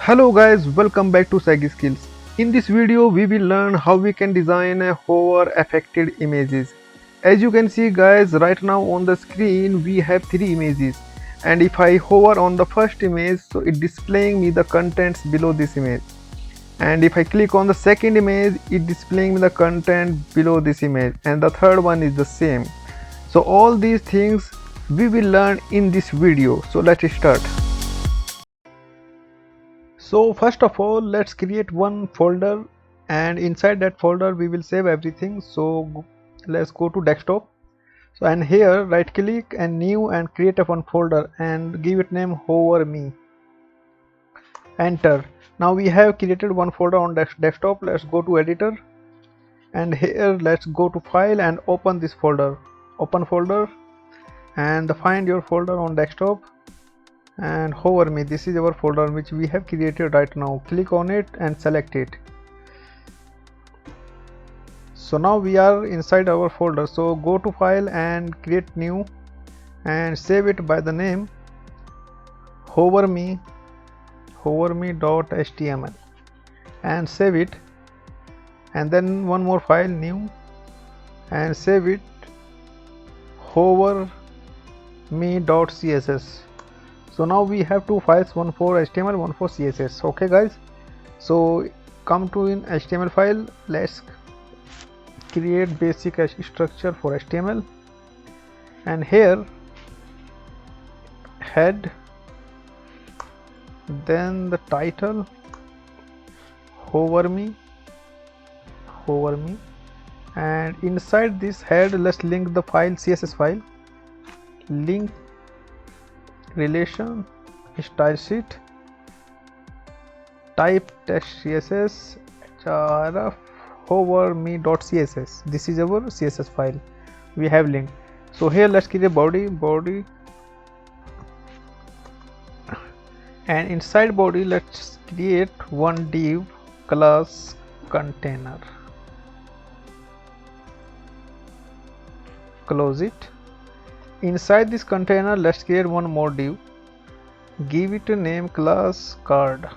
Hello guys, welcome back to Sagi Skills. In this video we will learn how we can design a hover affected images. As you can see guys, right now on the screen we have three images, and if I hover on the first image, so it displaying me the contents below this image, and if I click on the second image, it displaying me the content below this image, and the third one is the same. So all these things we will learn in this video. So let's start. So first of all, let's create one folder, and inside that folder we will save everything. So let's go to desktop. So and here right click and new and create a one folder and give it name hover me. Enter. Now we have created one folder on desktop. Let's go to editor, and here let's go to file and open this folder. Open folder and find your folder on desktop and hover me. This is our folder which we have created right now. Click on it and select it. So now we are inside our folder. So go to file and create new and save it by the name hover me.html and save it, and then one more file new and save it hover me.css. So now we have two files, one for HTML, one for CSS. Okay guys, so come to in HTML file, let's create basic structure for HTML, and here head, then the title hover me, and inside this head let's link the file, CSS file, link relation style sheet type text css href hover me.css. This is our CSS file we have linked. So here let's create body, and inside body let's create one div class container. Close it. Inside this container let's create one more div, give it a name class card.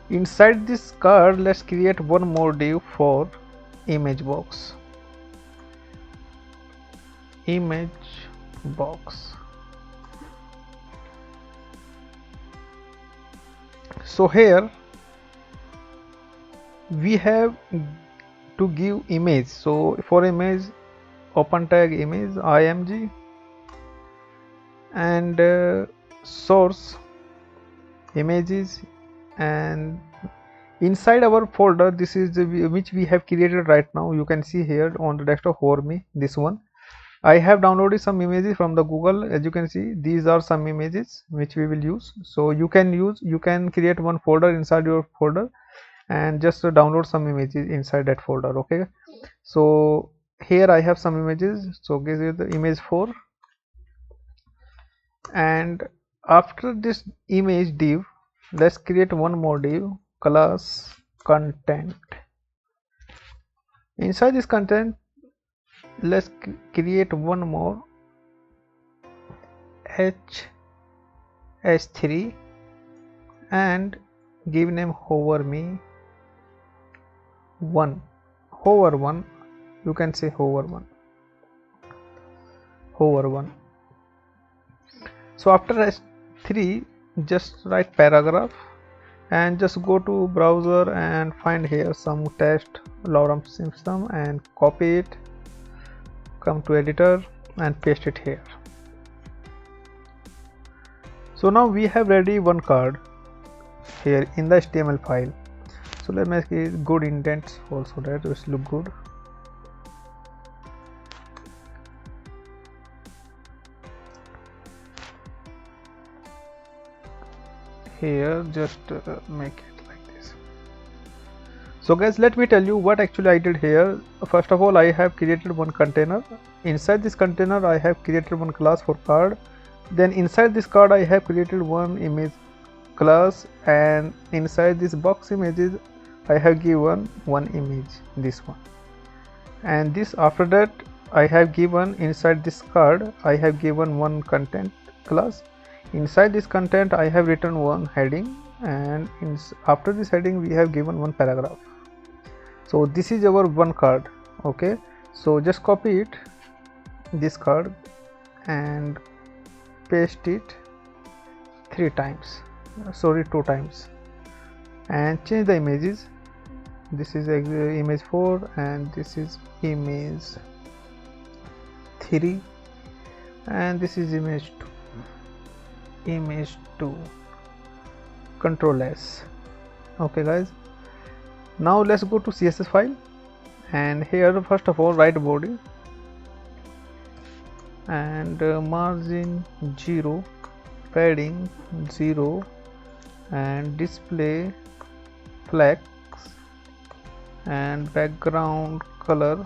Inside this card let's create one more div for image box. So here we have to give image. So for image, open tag image img, and source images, and inside our folder, this is which we have created right now. You can see here on the desktop hover me, this one. I have downloaded some images from the Google. As you can see, these are some images which we will use. So you can create one folder inside your folder and just download some images inside that folder. Okay, so here I have some images. So this is the image 4, and after this image div let's create one more div class content. Inside this content let's create one more h3 and give name hover me 1, you can say hover 1. So after h3 just write paragraph and just go to browser and find here some text lorem system and copy it, come to editor and paste it here. So now we have ready one card here in the HTML file. So let's make it good indents also, that it look good. Here just make it like this. So guys, let me tell you what actually I did here. First of all, I have created one container. Inside this container I have created one class for card. Then inside this card I have created one image class, and inside this box images I have given one image, this one, and this after that I have given inside this card I have given one content class. Inside this content I have written one heading, and after this heading we have given one paragraph. So this is our one card. Okay, so just copy it, this card, and paste it 2 times, and change the images. This is image 4 and this is image 3 and this is image 2. Control S. Okay guys, now let's go to CSS file, and here first of all write body and margin 0, padding 0, and display flex and background color.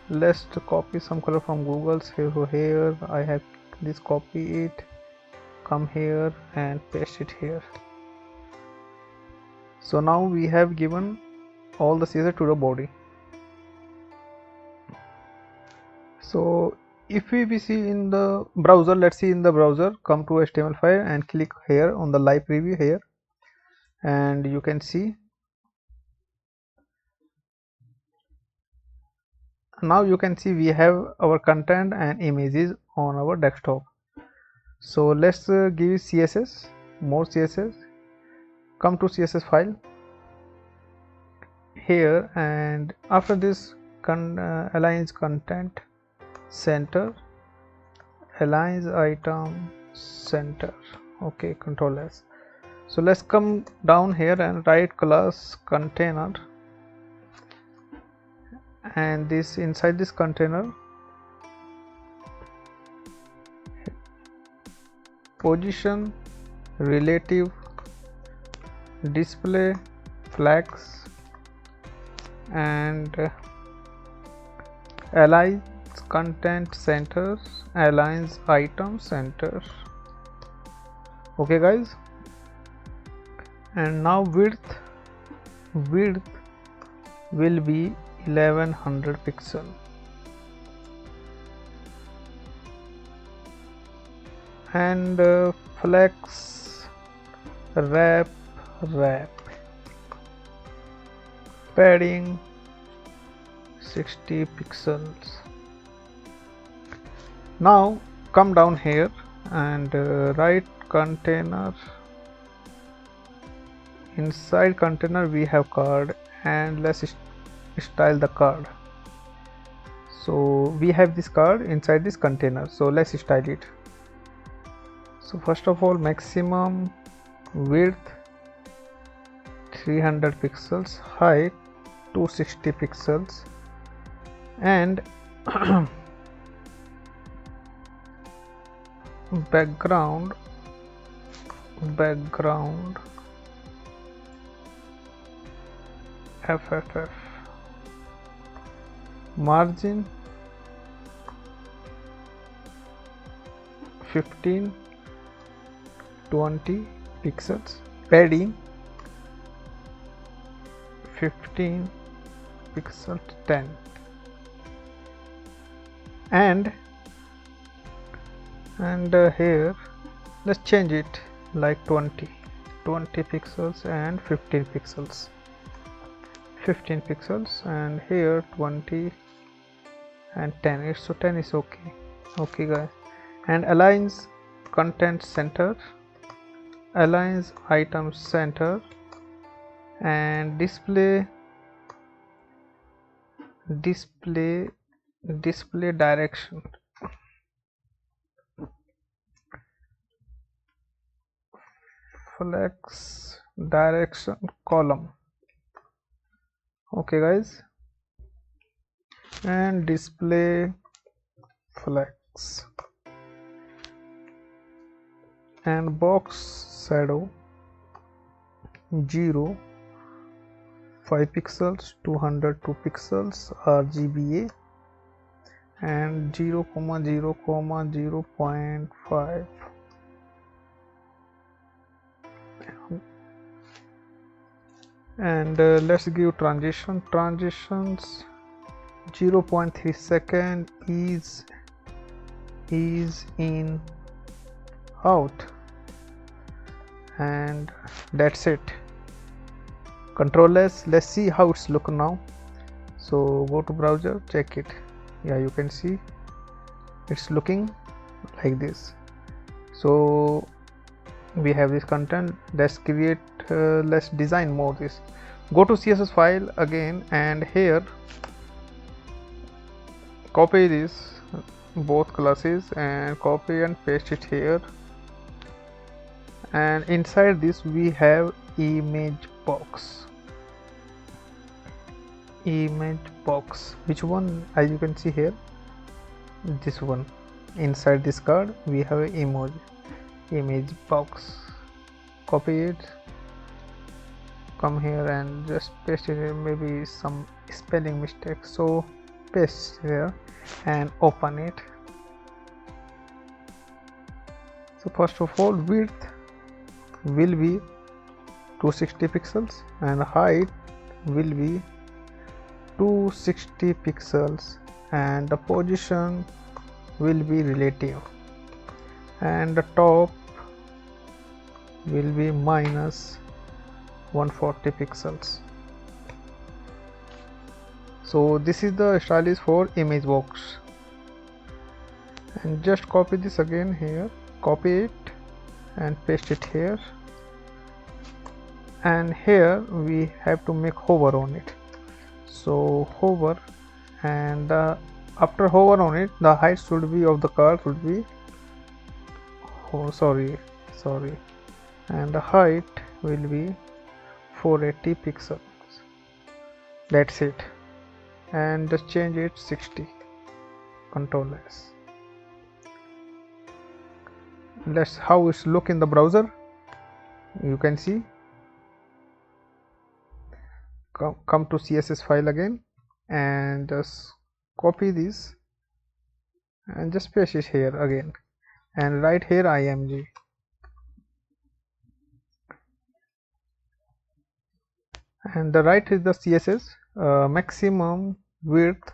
Let's copy some color from Google's. Here I have this, copy it, come here and paste it here. So now we have given all the CSS to the body. So if we see in the browser, let's see in the browser, come to HTML file and click here on the live preview here, and you can see now we have our content and images on our desktop. So let's give CSS, more CSS, come to CSS file here, and after this aligns content center, aligns item center. Okay, Control S. So let's come down here and write class container, and this inside this container position relative display flex and aligns content center, aligns item center. Okay guys, and now width will be 1100 pixel, and flex wrap padding 60 pixels. Now come down here and write container. Inside container we have card, and let's style the card. So we have this card inside this container, so let's style it. So first of all, maximum width 300 pixels, height 260 pixels, and background FFF, margin 15-20 pixels, padding 15 pixel 10, and here let's change it like 20 pixels and 15 pixels, and here 20 and 10. So 10 is okay. Okay guys, and aligns content center, aligns item center, and display direction, flex direction column. Okay guys, and display flex, and box shadow 0, 5 pixels, 202 pixels RGBA, and 0, 0, 0.5, and let's give transitions 0.3 second is in out, and that's it. Control S. Let's see how it's look now. So go to browser, check it. Yeah, you can see it's looking like this. So we have this content. Let's create, let's design more this. Go to CSS file again, and here copy this both classes and copy and paste it here, and inside this we have image box. Which one? As you can see here, this one. Inside this card we have an image box. Copy it, come here and just paste it here. Maybe some spelling mistake, so paste here and open it. So first of all, width will be 260 pixels and height will be 260 pixels, and the position will be relative, and the top will be minus 140 pixels. So this is the style is for image box, and just copy this again here, copy it and paste it here, and here we have to make hover on it. So hover, and after hover on it, the height should be of the card should be, oh sorry, and the height will be 480 pixels. That's it, and just change it 60. Control S. That's how it's look in the browser. You can see. Come to CSS file again and just copy this and just paste it here again, and write here img, and the right is the CSS maximum width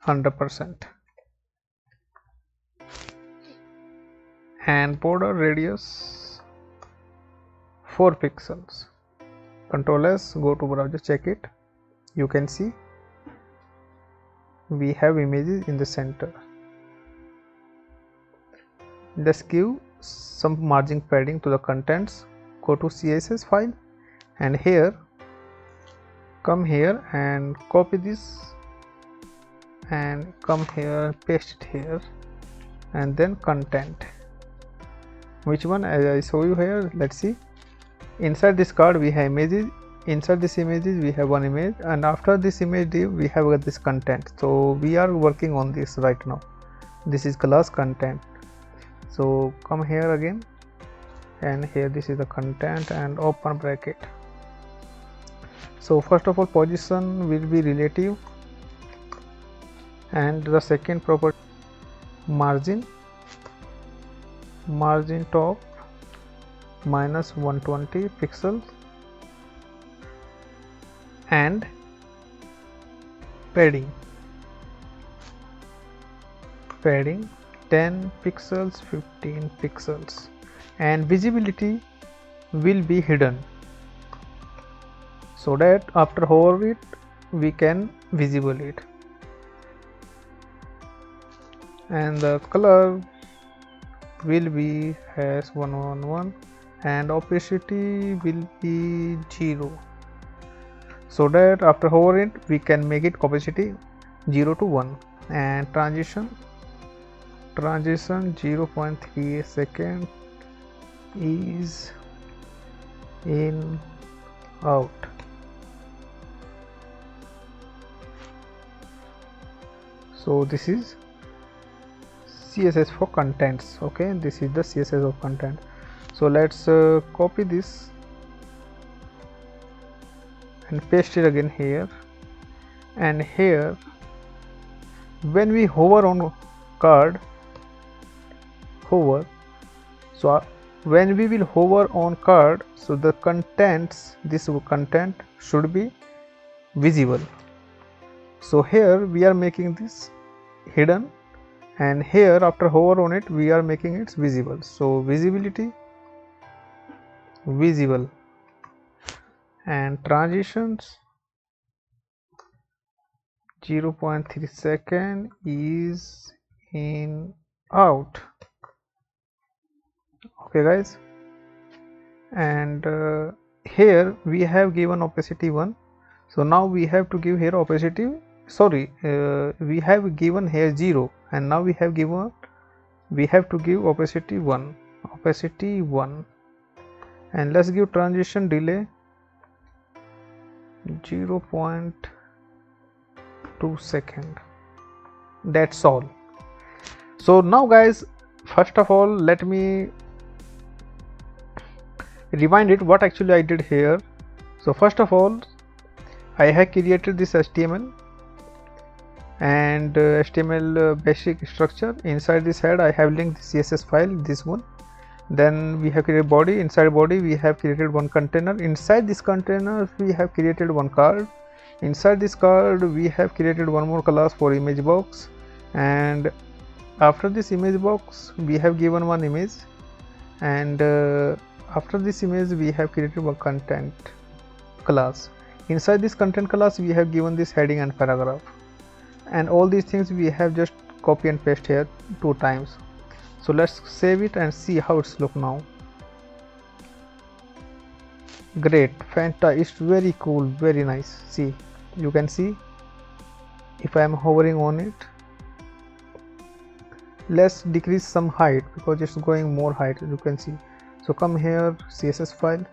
100% and border radius 4 pixels. Control S, go to browser, check it. You can see we have images in the center. Let's give some margin padding to the contents. Go to CSS file, and here come here and copy this and come here, paste it here, and then content. Which one? As I show you here, let's see. Inside this card we have images. Inside this images we have one image, and after this image div we have this content. So we are working on this right now. This is class content. So come here again, and here this is the content, and open bracket. So first of all, position will be relative, and the second property margin top minus 120 pixels, and padding 10 pixels, 15 pixels, and visibility will be hidden, so that after hover it we can visible it, and the color will be as 111, and opacity will be 0, so that after hover it we can make it opacity 0 to 1, and transition 0.3 second is in out. So this is CSS for contents. Okay, this is the CSS of content. So let's copy this and paste it again here, and here when we hover on card, so when we will hover on card, so the contents, this content should be visible. So here we are making this hidden, and here after hover on it we are making it visible. So visibility, visible, and transitions 0.3 second is in out. Okay guys, and here we have given opacity 1. So now we have to give here opacity, we have given here 0, and now we have to give opacity 1, and let's give transition delay 0.2 second. That's all. So now guys, first of all let me rewind it what actually I did here. So first of all I have created this HTML and HTML basic structure. Inside this head I have linked the CSS file, this one. Then we have created body. Inside body we have created one container. Inside this container we have created one card. Inside this card we have created one more class for image box, and after this image box we have given one image, and after this image we have created one content class. Inside this content class we have given this heading and paragraph, and all these things we have just copy and paste here 2 times. So let's save it and see how it's look now. Great, Fanta, it's very cool, very nice. See, you can see if I am hovering on it. Let's decrease some height because it's going more height, you can see. So come here, CSS file,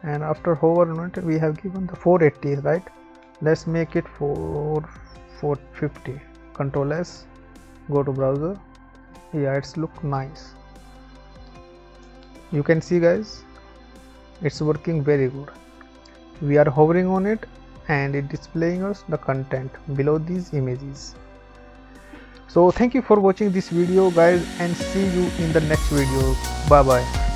and after hover on it we have given the 480, right? Let's make it 450. Control S, go to browser. Yeah, it's look nice. You can see guys, it's working very good. We are hovering on it and it displaying us the content below these images. So thank you for watching this video guys, and see you in the next video. Bye bye.